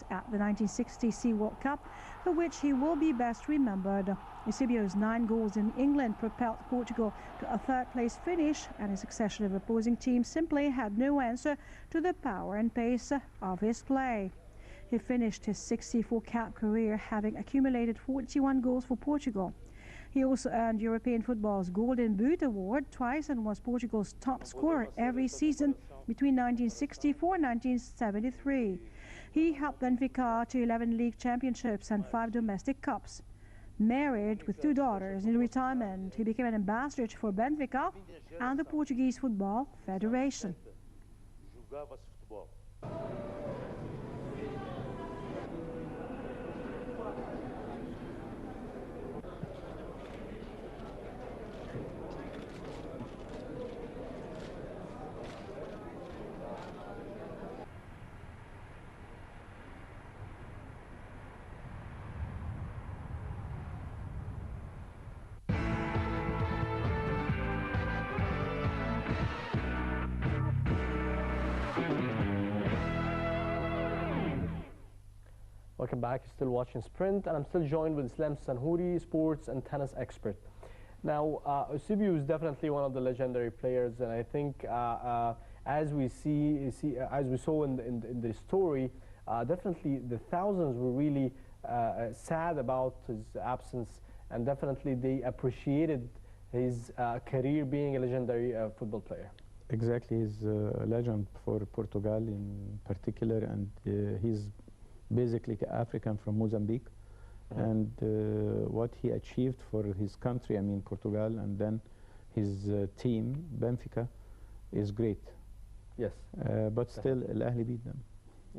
at the 1960 World Cup, for which he will be best remembered. Eusebio's 9 goals in England propelled Portugal to a third-place finish, and a succession of opposing teams simply had no answer to the power and pace of his play. He finished his 64-cap career having accumulated 41 goals for Portugal. He also earned European football's Golden Boot award twice and was Portugal's top scorer every season between 1964 and 1973. He helped Benfica to 11 league championships and 5 domestic cups. Married with 2 daughters in retirement, he became an ambassador for Benfica and the Portuguese Football Federation. Welcome back. You're still watching Sprint, and I'm still joined with Islam Sanhouri, sports and tennis expert. Now, Eusebio is definitely one of the legendary players, and I think as we saw in the story, definitely the thousands were really sad about his absence, and definitely they appreciated his career being a legendary football player. Exactly, he's a legend for Portugal in particular, and he's basically African from Mozambique, and what he achieved for his country, I mean Portugal, and then his team, Benfica, is great. Yes. But still, Al Ahly beat them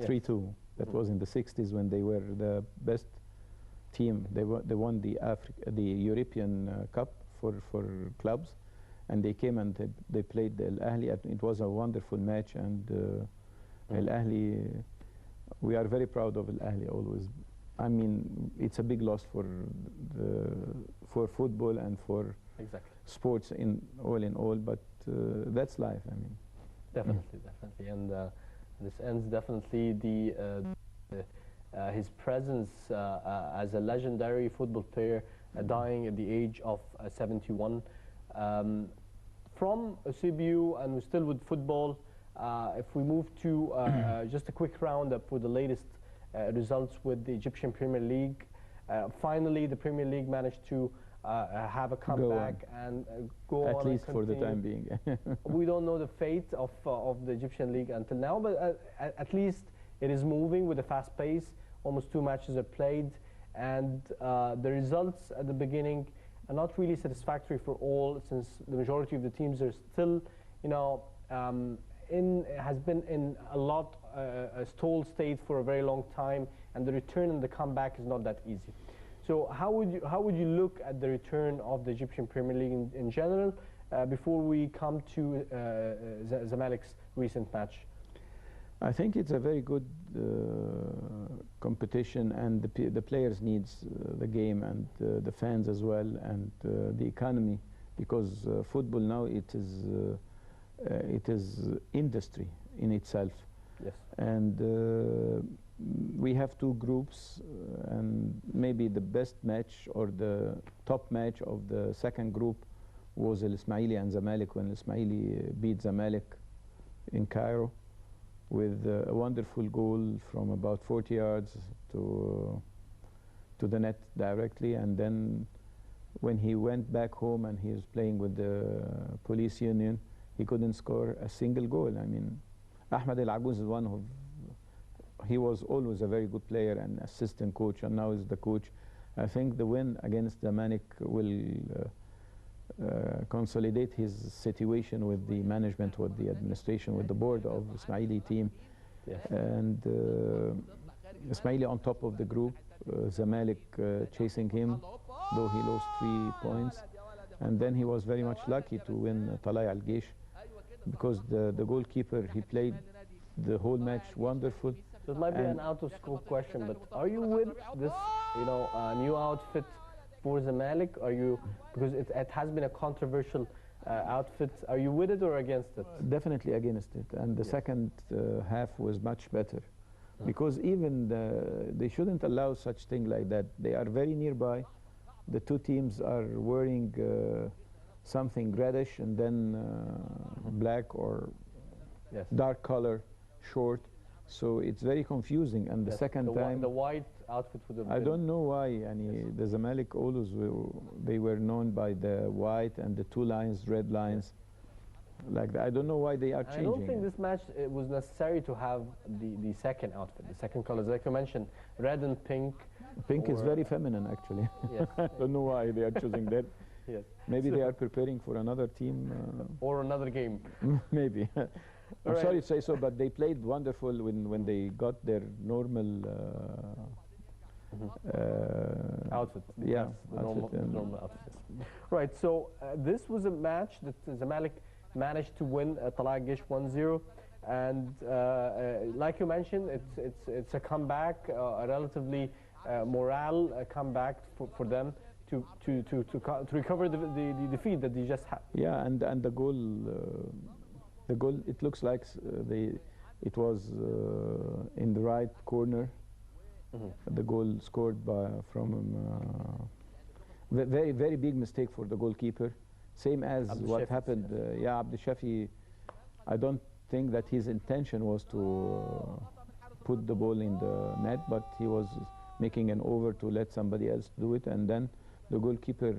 3-2. That was in the 60s when they were the best team. They won the European Cup for clubs, and they came and they played Al Ahly. It was a wonderful match, and Al Ahly, we are very proud of Al Ahly always. I mean, it's a big loss for football and for sports in all, but that's life. I mean, definitely, and this ends definitely his presence as a legendary football player, dying at the age of 71. From Eusebio, and we're still with football. If we move to just a quick roundup for the latest results with the Egyptian Premier League. Finally, the Premier League managed to have a comeback and go on. At least for the time being. We don't know the fate of the Egyptian League until now, but at least it is moving with a fast pace. Almost 2 matches are played, and the results at the beginning are not really satisfactory for all, since the majority of the teams are still, you know, has been in a stalled state for a very long time, and the return and the comeback is not that easy. So how would you look at the return of the Egyptian Premier League in general before we come to Zamalek's recent match? I think it's a very good competition, and the players needs the game, and the fans as well, and the economy, because football now it is industry in itself. Yes. And we have 2 groups, and maybe the best match or the top match of the second group was Al Ismaili and Zamalek, when Al Ismaili beat Zamalek in Cairo with a wonderful goal from about 40 yards to the net directly. And then when he went back home and he was playing with the police union, he couldn't score a single goal. I mean, Ahmed El Aghouz is one of, he was always a very good player and assistant coach, and now is the coach. I think the win against Zamalek will consolidate his situation with the management, with the administration, with the board of the Ismaili team. Yes. And Ismaili on top of the group, Zamalek chasing him, though he lost 3 points. And then he was very much lucky to win Talay Al Geish, because the goalkeeper, he played the whole match wonderful. So it might be an out-of-scope question, but are you with this, you know, new outfit for Zamalek? Are you, because it has been a controversial outfit, are you with it or against it? Definitely against it, and the second half was much better. because even they shouldn't allow such thing like that. They are very nearby. The two teams are wearing something reddish and then black or dark color short, so it's very confusing. And the second time, the white outfit would have I don't know why. The Zamalek always they were known by the white and the two lines, red lines, like that. I don't know why they are changing. I don't think this match it was necessary to have the second outfit, the second colors, like you mentioned, red and pink. Pink is very feminine, actually. Yes. I don't know why they are choosing that. Yes. Maybe they are preparing for another team. Or another game. Maybe. I'm sorry to say so, but they played wonderful when they got their normal outfit. Yeah, the normal outfit. Right, so this was a match that Zamalek managed to win Talaq Gish 1-0. And like you mentioned, it's a comeback, a relatively morale comeback for them to recover the defeat that they just had. Yeah, and the goal, it looks like it was in the right corner. The goal scored from very, very big mistake for the goalkeeper. Same as what happened. Yeah, Abdel Shafi, I don't think that his intention was to put the ball in the net, but he was making an over to let somebody else do it, and then the goalkeeper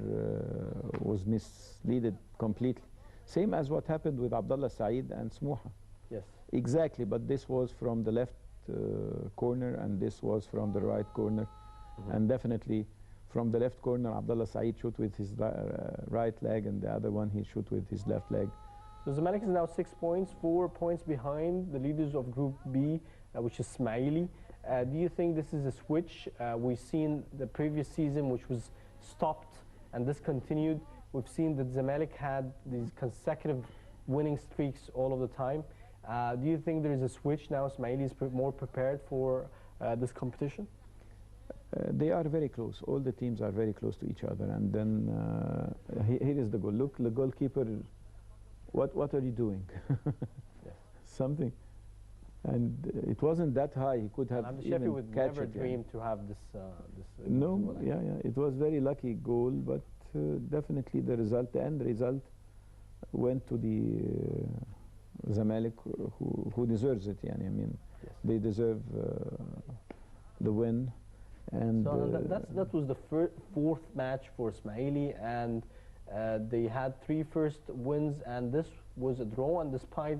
was misled completely. Same as what happened with Abdullah Saeed and Smuha. Yes. Exactly, but this was from the left corner and this was from the right corner. And definitely from the left corner, Abdullah Saeed shoot with his right leg, and the other one he shoot with his left leg. So Zamalek is now 6 points, 4 points behind the leaders of Group B, which is Ismaili. Do you think this is a switch? We've seen the previous season, which was stopped and discontinued. We've seen that Zamalek had these consecutive winning streaks all of the time. Do you think there is a switch now? Ismaili is more prepared for this competition? They are very close. All the teams are very close to each other. And then here is the goal. Look, the goalkeeper, what are you doing? Something. And it wasn't that high. He could have even would catch never it. dream to have this. No, yeah. It was very lucky goal, but definitely the end result went to the Zamalek, who deserves it. I mean, they deserve the win. And so that was the fourth match for Ismaili, and they had 3 first wins, and this was a draw. And despite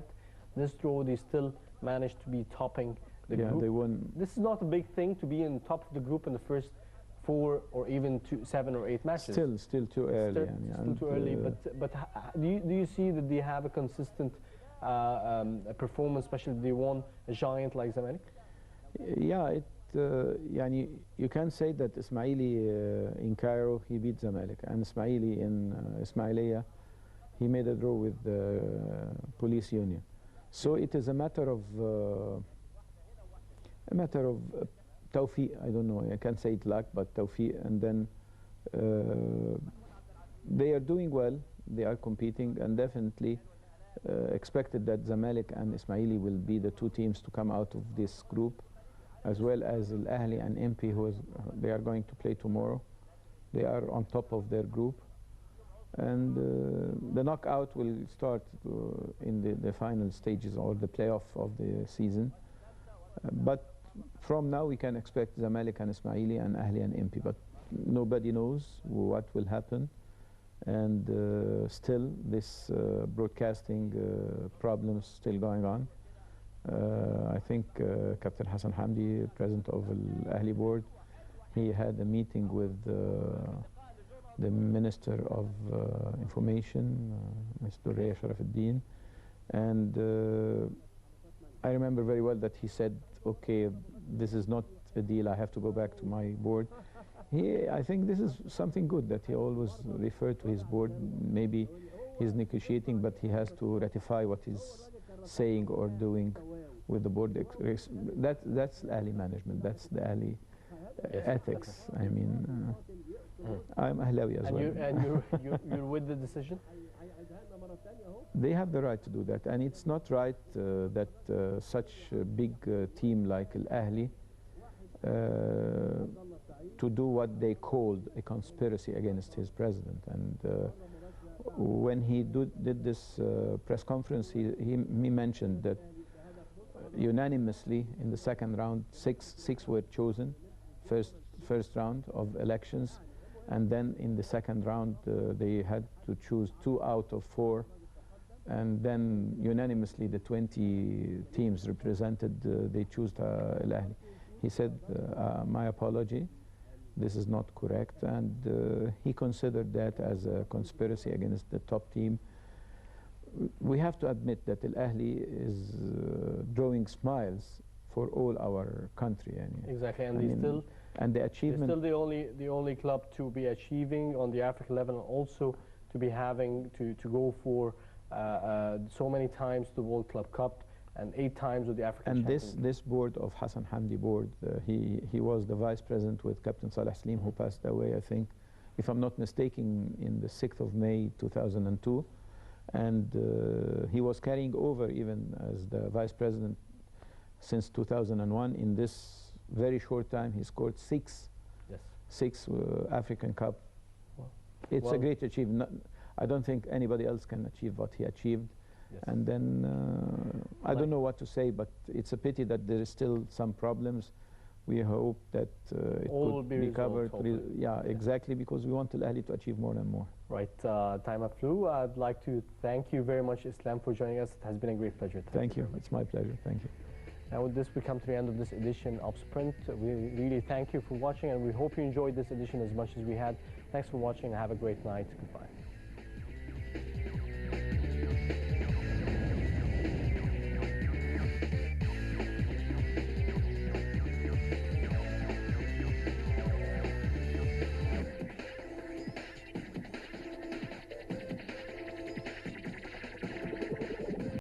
this draw, they still managed to be topping the group. They won. This is not a big thing to be in top of the group in the first 4 or even 7 or 8 matches. Still too early. Still too early. But do you see that they have a consistent performance, especially if they won a giant like Zamalek? Yeah, you can say that Ismaili in Cairo, he beat Zamalek, and Ismaili in Ismailia, he made a draw with the Police Union. So it is a matter of tawfiq. I don't know. I can't say it luck, but tawfiq. And then they are doing well. They are competing, and definitely expected that Zamalek and Ismaili will be the 2 teams to come out of this group, as well as Al Ahli and MP, they are going to play tomorrow. They are on top of their group. And the knockout will start in the final stages or the playoff of the season. But from now we can expect Zamalek and Ismaili and Ahli and MP, but nobody knows what will happen. And still this broadcasting problems still going on. I think Captain Hassan Hamdi, president of Al Ahli board, he had a meeting with the Minister of Information, Mr. Ray Sharafuddin, and I remember very well that he said, okay, this is not a deal, I have to go back to my board. I think this is something good, that he always referred to his board. Maybe he's negotiating, but he has to ratify what he's saying or doing with the board. That's Ahli management, that's the Ahli ethics. I mean, I'm Ahlawi as well. And you're with the decision? They have the right to do that, and it's not right that such a big team like Al Ahly to do what they called a conspiracy against his president. And when he did this press conference, he mentioned that unanimously in the second round, six were chosen, first round of elections, and then in the second round they had to choose 2 out of 4, and then unanimously the 20 teams represented, they chose Al Ahly. He said, my apology, this is not correct, and he considered that as a conspiracy against the top team. We have to admit that Al Ahly is drawing smiles for all our country. Exactly, and and the achievement. They're still the only club to be achieving on the African level, and also to be having to go for so many times the World Club Cup and 8 times with the African Champions. And this board of Hassan Hamdi board, he was the vice president with Captain Saleh Slim, who passed away, I think, if I'm not mistaken, in the 6th of May 2002. And he was carrying over even as the vice president since 2001. In this very short time, he scored 6 African Cup. Wow. It's a great achievement. I don't think anybody else can achieve what he achieved. Yes. And then I don't know what to say, but it's a pity that there is still some problems. We hope that it could be covered. Yeah, exactly, because we want Al Ahly to achieve more and more. Right, time up flew. I'd like to thank you very much, Islam, for joining us. It has been a great pleasure. Thank you. It's my pleasure. Thank you. And with this, we come to the end of this edition of Sprint. We really thank you for watching, and we hope you enjoyed this edition as much as we had. Thanks for watching, and have a great night. Goodbye.